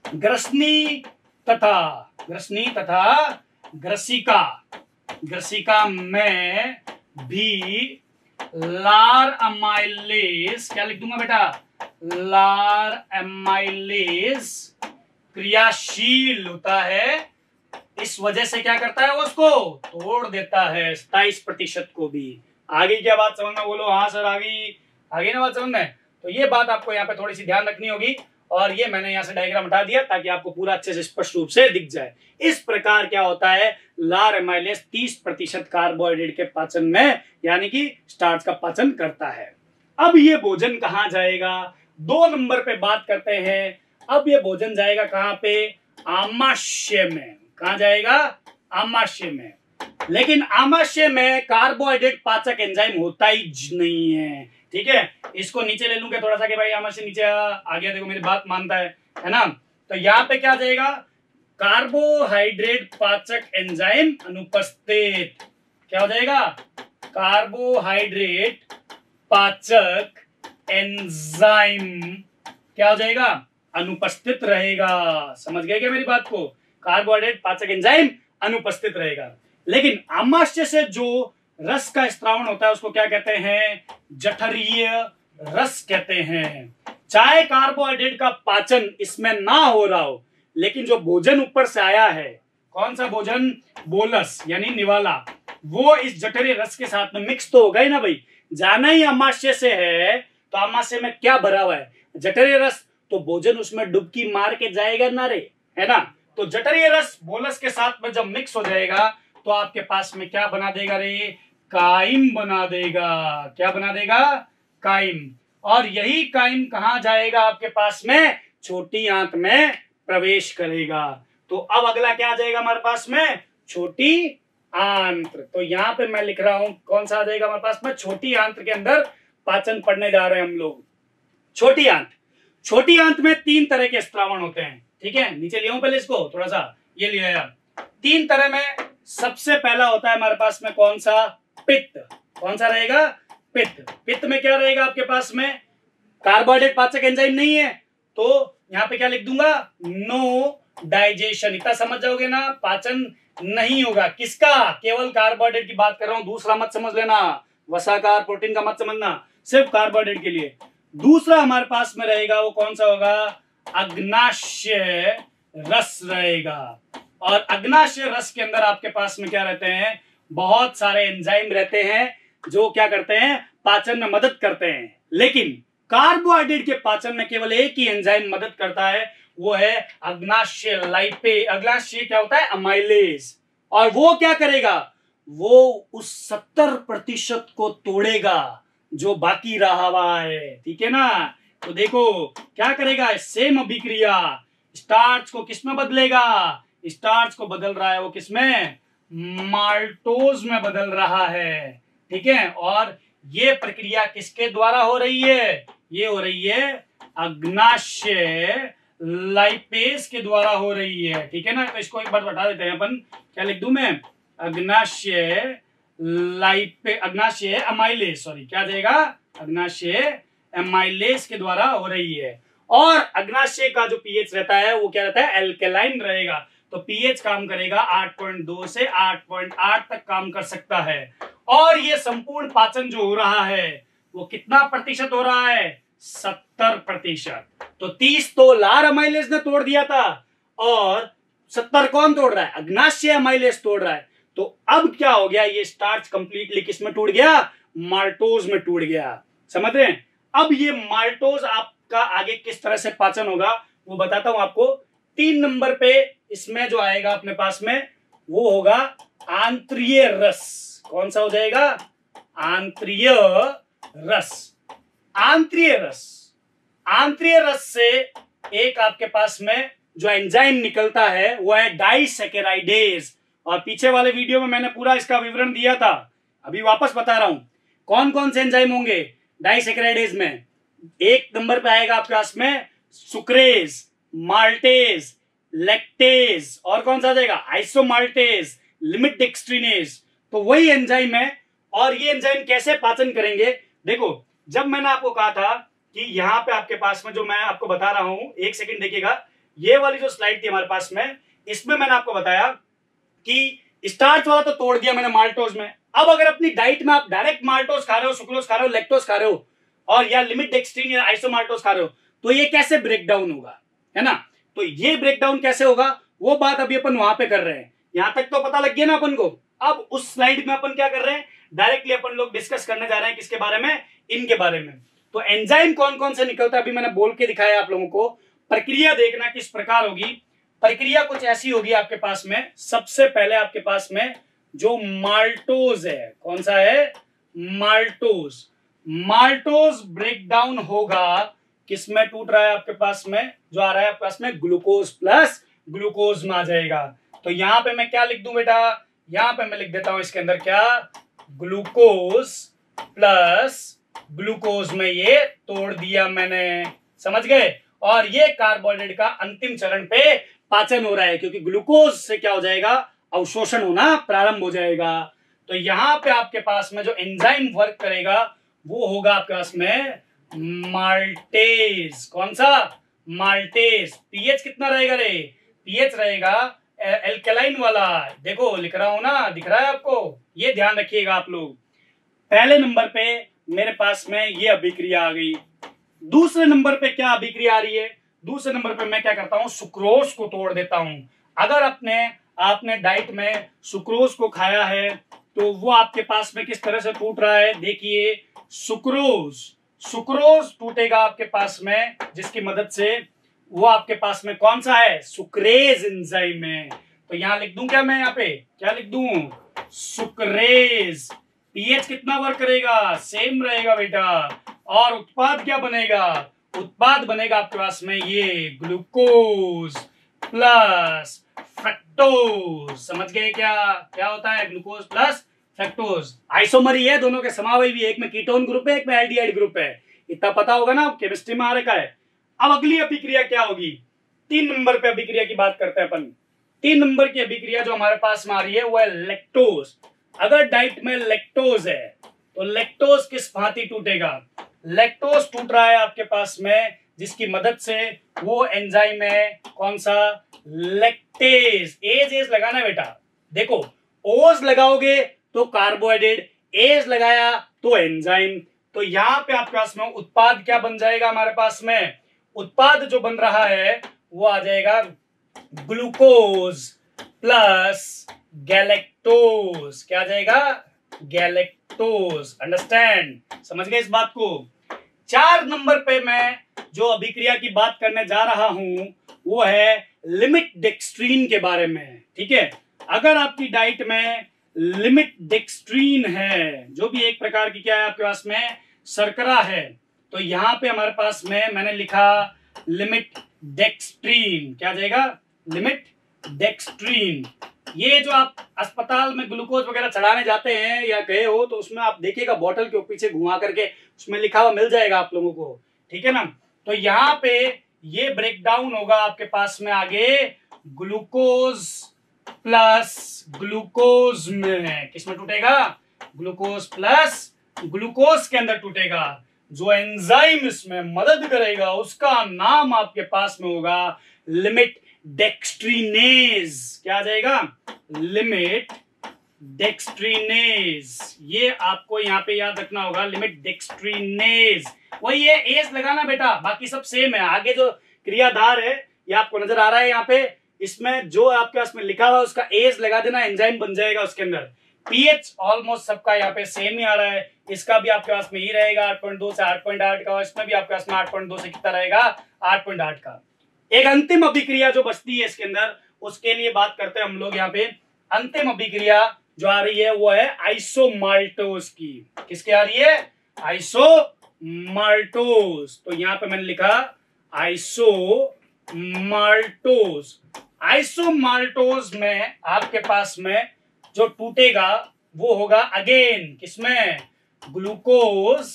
ग्रसनी तथा ग्रसिका, ग्रसिका में भी लार अमाइलेज, क्या लिख दूंगा बेटा? लार अमाइलेज क्रियाशील होता है। इस वजह से क्या करता है? वो उसको तोड़ देता है 27% को भी। आगे क्या बात समझ में? बोलो हाँ सर, आगे ना बात समझ में। तो ये बात आपको यहाँ पे थोड़ी सी ध्यान रखनी होगी। और ये मैंने यहाँ से डायग्राम हटा दिया ताकि आपको पूरा अच्छे से स्पष्ट रूप से दिख जाए। इस प्रकार क्या होता है? लार अमाइलेज 30% कार्बोहाइड्रेट के पाचन में, यानी कि स्टार्च का पाचन करता है। अब ये भोजन कहाँ जाएगा? 2 नंबर पे बात करते हैं। अब ये भोजन जाएगा कहां पे? आमाशय में। कहां जाएगा? आमाशय में। लेकिन आमाशय में कार्बोहाइड्रेट पाचक एंजाइम होता ही नहीं है। ठीक है, इसको नीचे ले लूंगा थोड़ा सा कि भाई आमाशय नीचे आ गया, देखो मेरी बात मानता है ना। तो यहाँ पे क्या जाएगा? कार्बोहाइड्रेट पाचक एंजाइम अनुपस्थित। क्या हो जाएगा? कार्बोहाइड्रेट पाचक एंजाइम क्या हो जाएगा? अनुपस्थित रहेगा। समझ गए क्या मेरी बात को? कार्बोहाइड्रेट पाचक एंजाइम अनुपस्थित रहेगा। लेकिन आमाशय से जो रस का स्त्रावण होता है उसको क्या कहते हैं? जठरीय रस कहते हैं। चाहे कार्बोहाइड्रेट का पाचन इसमें ना हो रहा हो, लेकिन जो भोजन ऊपर से आया है, कौन सा भोजन? बोलस यानी निवाला, वो इस जठरीय रस के साथ में मिक्स तो होगा ही ना भाई। जाना ही आमाशय से है तो आमाशय में क्या भरा हुआ है? जठरीय रस। तो भोजन उसमें डुबकी मार के जाएगा ना रे, है ना। तो जठरीय रस बोलस के साथ में जब मिक्स हो जाएगा तो आपके पास में क्या बना देगा रे? काइम बना देगा। क्या बना देगा? काइम। और यही काइम कहां जाएगा आपके पास में? छोटी आंत में प्रवेश करेगा। तो अब अगला क्या आ जाएगा हमारे पास में? छोटी आंत्र। तो यहां पे मैं लिख रहा हूं कौन सा आ जाएगा हमारे पास में? छोटी आंत्र के अंदर पाचन पढ़ने जा रहे हैं हम लोग। छोटी आंत। छोटी आंत में 3 तरह के स्त्रावण होते हैं। ठीक है, नीचे लिया हूं पहले इसको थोड़ा सा, ये लिया यार। 3 तरह में सबसे पहला होता है हमारे पास में कौन सा? पित्त। कौन सा रहेगा? पित्त। पित्त में क्या रहेगा आपके पास में? कार्बोहाइड्रेट पाचक एंजाइम नहीं है, तो यहां पे क्या लिख दूंगा? No digestion. इतना समझ जाओगे ना? पाचन नहीं होगा। किसका? केवल कार्बोहाइड्रेट की बात कर रहा हूं, दूसरा मत समझ लेना, वसाकार प्रोटीन का मत समझना, सिर्फ कार्बोहाइड्रेट के लिए। दूसरा हमारे पास में रहेगा वो कौन सा होगा? अग्नाशय रस रहेगा। और अग्नाशय रस के अंदर आपके पास में क्या रहते हैं? बहुत सारे एंजाइम रहते हैं जो क्या करते हैं? पाचन में मदद करते हैं। लेकिन कार्बोहाइड्रेट के पाचन में केवल एक ही एंजाइम मदद करता है, वो है अग्नाशय लाइपे। अग्नाशय क्या होता है? अमाइलेज। और वो क्या करेगा? वो उस 70% को तोड़ेगा जो बाकी रहा हुआ है, ठीक है ना। तो देखो क्या करेगा, सेम अभिक्रिया स्टार्च को किसमें बदलेगा, स्टार्च को बदल रहा है वो किसमें, माल्टोज में बदल रहा है, ठीक है। और ये प्रक्रिया किसके द्वारा हो रही है, ये हो रही है अग्नाशय लाइपेज के द्वारा हो रही है, ठीक है ना। तो इसको एक बार बता देते हैं अपन, क्या लिख दूं मैं, अग्नाशय अमाइलेज, सॉरी क्या देगा, अग्नाशय एमाइलेज के द्वारा हो रही है। और अग्नाशय का जो पीएच रहता है वो क्या रहता है, एल्केलाइन रहेगा। तो पीएच काम करेगा 8.2 से 8.8 तक काम कर सकता है। और ये संपूर्ण पाचन जो हो रहा है वो कितना प्रतिशत हो रहा है, 70%। तो 30 तो लार अमाइलेज ने तोड़ दिया था और 70 कौन तोड़ रहा है, अग्नाशय अमाइलेज तोड़ रहा है। तो अब क्या हो गया, ये स्टार्च कंप्लीटली किस में टूट गया, माल्टोज में टूट गया, समझ रहे हैं। अब ये माल्टोज आपका आगे किस तरह से पाचन होगा वो बताता हूं आपको। 3 नंबर पे इसमें जो आएगा अपने पास में वो होगा आंत्रिय रस। कौन सा हो जाएगा, आंत्रिय रस। आंत्रिय रस, आंत्रिय रस से एक आपके पास में जो एंजाइम निकलता है वो है डाइसैकेराइडेज। और पीछे वाले वीडियो में मैंने पूरा इसका विवरण दिया था, अभी वापस बता रहा हूं कौन कौन से एंजाइम होंगे डाइसैकेराइडेज में। 1 नंबर पे आएगा आपके पास में सुक्रेज, माल्टेज, लैक्टेज, और कौन सा आ जाएगा, आइसोमाल्टेज, लिमिट डेक्स्ट्रिनेज। तो वही एंजाइम है। और ये एंजाइम कैसे पाचन करेंगे, देखो जब मैंने आपको कहा था कि यहां पे आपके पास में जो मैं आपको बता रहा हूं, 1 सेकंड देखिएगा, ये वाली जो स्लाइड थी हमारे पास में, इसमें मैंने आपको बताया कि स्टार्च वाला तो तोड़ दिया मैंने माल्टोज में। अब अगर अपनी डाइट में आप डायरेक्ट माल्टोज खा रहे हो, सुक्रोज खा रहे हो, लैक्टोज खा रहे हो और या लिमिट डेक्स्ट्रीन या आइसोमाल्टोज खा रहे हो, तो ये कैसे ब्रेक डाउन होगा, है ना। तो ये ब्रेक डाउन कैसे होगा वो बात अभी अपन वहां पे कर रहे हैं। यहां तक तो पता लग गया ना अपन को। अब उस स्लाइड में अपन क्या कर रहे हैं, डायरेक्टली अपन लोग डिस्कस करने जा रहे हैं किसके बारे में, इनके बारे में। तो एंजाइम कौन कौन से निकलता है अभी मैंने बोल के दिखाया आप लोगों को। प्रक्रिया देखना किस प्रकार होगी, प्रक्रिया कुछ ऐसी होगी आपके पास में। सबसे पहले आपके पास में जो माल्टोज है, कौन सा है, माल्टोज। माल्टोज ब्रेक डाउन होगा किसमें टूट रहा है आपके पास में, जो आ रहा है आपके पास में ग्लूकोज प्लस ग्लूकोज में आ जाएगा। तो यहां पे मैं क्या लिख दूं बेटा, यहां पे मैं लिख देता हूं इसके अंदर क्या, ग्लूकोज प्लस ग्लूकोज में ये तोड़ दिया मैंने, समझ गए। और ये कार्बोहाइड्रेट का अंतिम चरण पे पाचन हो रहा है क्योंकि ग्लूकोज से क्या हो जाएगा, अवशोषण होना प्रारंभ हो जाएगा। तो यहां पे आपके पास में जो एंजाइम वर्क करेगा वो होगा आपके पास में माल्टेज। कौन सा, माल्टेज। पीएच कितना रहेगा रे, पीएच रहेगा एल्केलाइन वाला। देखो लिख रहा हूं ना, दिख रहा है आपको, ये ध्यान रखिएगा आप लोग। पहले नंबर पे मेरे पास में ये अभिक्रिया आ गई। दूसरे नंबर पे क्या अभिक्रिया आ रही है, दूसरे नंबर पे मैं क्या करता हूं, सुक्रोज को तोड़ देता हूं। अगर आपने डाइट में सुक्रोज को खाया है तो वो आपके पास में किस तरह से टूट रहा है, देखिए सुक्रोज टूटेगा आपके पास में, जिसकी मदद से वो आपके पास में कौन सा है, सुक्रेज एंजाइम है। तो यहां लिख दूं क्या मैं, यहाँ पे क्या लिख दूं, सुक्रेज। पीएच कितना वर्क करेगा, सेम रहेगा बेटा। और उत्पाद क्या बनेगा, उत्पाद बनेगा आपके पास में ये ग्लूकोज प्लस फ्रक्टोज। समझ गए क्या क्या होता है ग्लूकोज प्लस फ्रक्टोज। आइसोमर ही है, दोनों के समावयवी भी, एक में कीटोन ग्रुप है, एक में एल्डिहाइड ग्रुप है। इतना पता होगा ना, केमिस्ट्री में आ रखा है। अब अगली अभिक्रिया क्या होगी, 3 नंबर पे अभिक्रिया की बात करते हैं अपन। 3 नंबर की अभिक्रिया जो हमारे पास में आ रही है वो है लैक्टोज। अगर डाइट में लैक्टोज है तो लैक्टोज किस भांति टूटेगा, लैक्टोज टूट रहा है आपके पास में, जिसकी मदद से वो एंजाइम है कौन सा, लैक्टेज। एज लगाना बेटा, देखो ओज लगाओगे तो कार्बोहाइड्रेट, एज लगाया तो एंजाइम। तो यहां पे आपके पास में उत्पाद क्या बन जाएगा, हमारे पास में उत्पाद जो बन रहा है वो आ जाएगा ग्लूकोज प्लस गैलेक्टोज। क्या आ जाएगा, गैलेक्टोज। अंडरस्टैंड, समझ गए इस बात को। 4 नंबर पे मैं जो अभिक्रिया की बात करने जा रहा हूं वो है लिमिट डेक्स्ट्रीन के बारे में, ठीक है। अगर आपकी डाइट में लिमिट डेक्स्ट्रीन है, जो भी एक प्रकार की क्या है आपके पास में शर्करा है। तो यहाँ पे हमारे पास में मैंने लिखा लिमिट डेक्स्ट्रीन, क्या जाएगा लिमिट डेक्स्ट्रीन। ये जो आप अस्पताल में ग्लूकोज वगैरह चढ़ाने जाते हैं या गए हो तो उसमें आप देखिएगा बोतल के पीछे घुमा करके उसमें लिखा हुआ मिल जाएगा आप लोगों को, ठीक है ना। तो यहाँ पे ये ब्रेक डाउन होगा आपके पास में आगे ग्लूकोज प्लस ग्लूकोज में, किसमें टूटेगा ग्लूकोज प्लस ग्लूकोज के अंदर टूटेगा। जो एंजाइम इसमें मदद करेगा उसका नाम आपके पास में होगा लिमिट डेक्स्ट्रीनेज। क्या आ जाएगा लिमिट डेक्स्ट्रीनेज। ये आपको यहाँ पे याद रखना होगा लिमिट डेक्स्ट्रीनेज। वही ये एज लगाना बेटा, बाकी सब सेम है। आगे जो क्रियाधार है ये आपको नजर आ रहा है यहाँ पे, इसमें जो आपके पास में लिखा हुआ है उसका एज लगा देना, एंजाइम बन जाएगा उसके अंदर। पीएच ऑलमोस्ट सबका यहाँ पे सेम ही आ रहा है, इसका भी आपके पास में ही रहेगा 8.2 से 8.8 का, इसमें भी आपके पास में 8.2 से कितना रहेगा 8.8 का। एक अंतिम अभिक्रिया जो बचती है इसके अंदर, उसके लिए बात करते हैं हम लोग यहाँ पे। अंतिम अभिक्रिया जो आ रही है वो है आइसोमाल्टोज की। किसकी आ रही है आइसोमाल्टोज। तो यहाँ पे मैंने लिखा आइसोमाल्टोज। आइसोमाल्टोज में आपके पास में जो टूटेगा वो होगा अगेन किसमें ग्लूकोज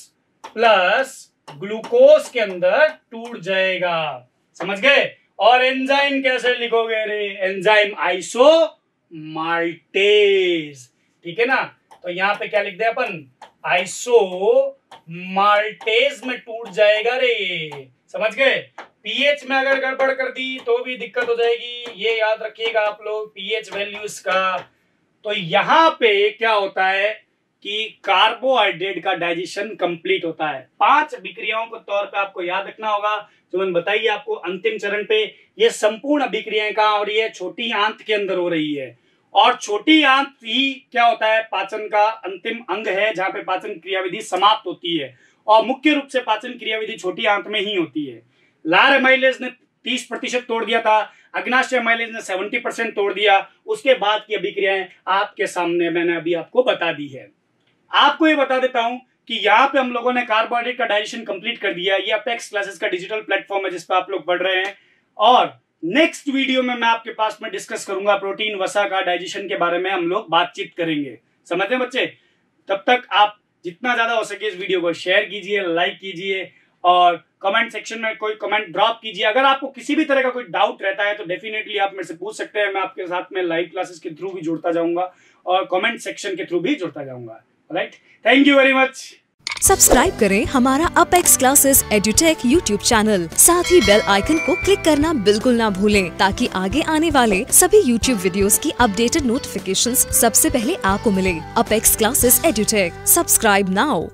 प्लस ग्लूकोज के अंदर टूट जाएगा, समझ गए। और एंजाइम कैसे लिखोगे रे, एंजाइम आइसोमाल्टेज, ठीक है ना। तो यहाँ पे क्या लिख दे अपन आइसोमाल्टेज में टूट जाएगा रे, समझ गए। पीएच में अगर गड़बड़ कर दी तो भी दिक्कत हो जाएगी, ये याद रखिएगा आप लोग पीएच वैल्यूज का। तो यहां पे क्या होता है कि कार्बोहाइड्रेट का डाइजेशन कंप्लीट होता है। 5 अभिक्रियाओं के तौर पे आपको याद रखना होगा जो मैंने बताइए आपको अंतिम चरण पे। ये संपूर्ण अभिक्रियाएं कहां हो रही है, छोटी आंत के अंदर हो रही है। और छोटी आंत ही क्या होता है पाचन का अंतिम अंग है, जहां पे पाचन क्रियाविधि समाप्त होती है। और मुख्य रूप से पाचन क्रियाविधि छोटी आंत में ही होती है। लार एमाइलेज ने 30% तोड़ दिया था, अग्नाशय एमाइलेज ने 70% तोड़ दिया। उसके बाद की अभिक्रियाएं आपके सामने मैंने अभी आपको बता दी है। आपको ये बता देता हूं कि यहाँ पे हम लोगों ने कार्बोहाइड्रेट का डाइजेशन कंप्लीट कर दिया। ये अपेक्स क्लासेस का डिजिटल प्लेटफॉर्म है जिस पर आप लोग पढ़ रहे हैं। और नेक्स्ट वीडियो में मैं आपके पास में डिस्कस करूंगा प्रोटीन वसा का डाइजेशन के बारे में, हम लोग बातचीत करेंगे, समझते हैं बच्चे। तब तक आप जितना ज्यादा हो सके इस वीडियो को शेयर कीजिए, लाइक कीजिए और कमेंट सेक्शन में कोई कमेंट ड्रॉप कीजिए। अगर आपको किसी भी तरह का कोई डाउट रहता है तो डेफिनेटली आप मेरे से पूछ सकते हैं। मैं आपके साथ में लाइव क्लासेस के थ्रू भी जुड़ता जाऊंगा और कमेंट सेक्शन के थ्रू भी जुड़ता जाऊंगा। Right, thank you very much. Subscribe करें हमारा Apex Classes Edutech YouTube channel, साथ ही बेल आइकन को क्लिक करना बिल्कुल ना भूलें ताकि आगे आने वाले सभी यूट्यूब वीडियोस की अपडेटेड नोटिफिकेशंस सबसे पहले आपको मिले। Apex Classes Edutech, subscribe now.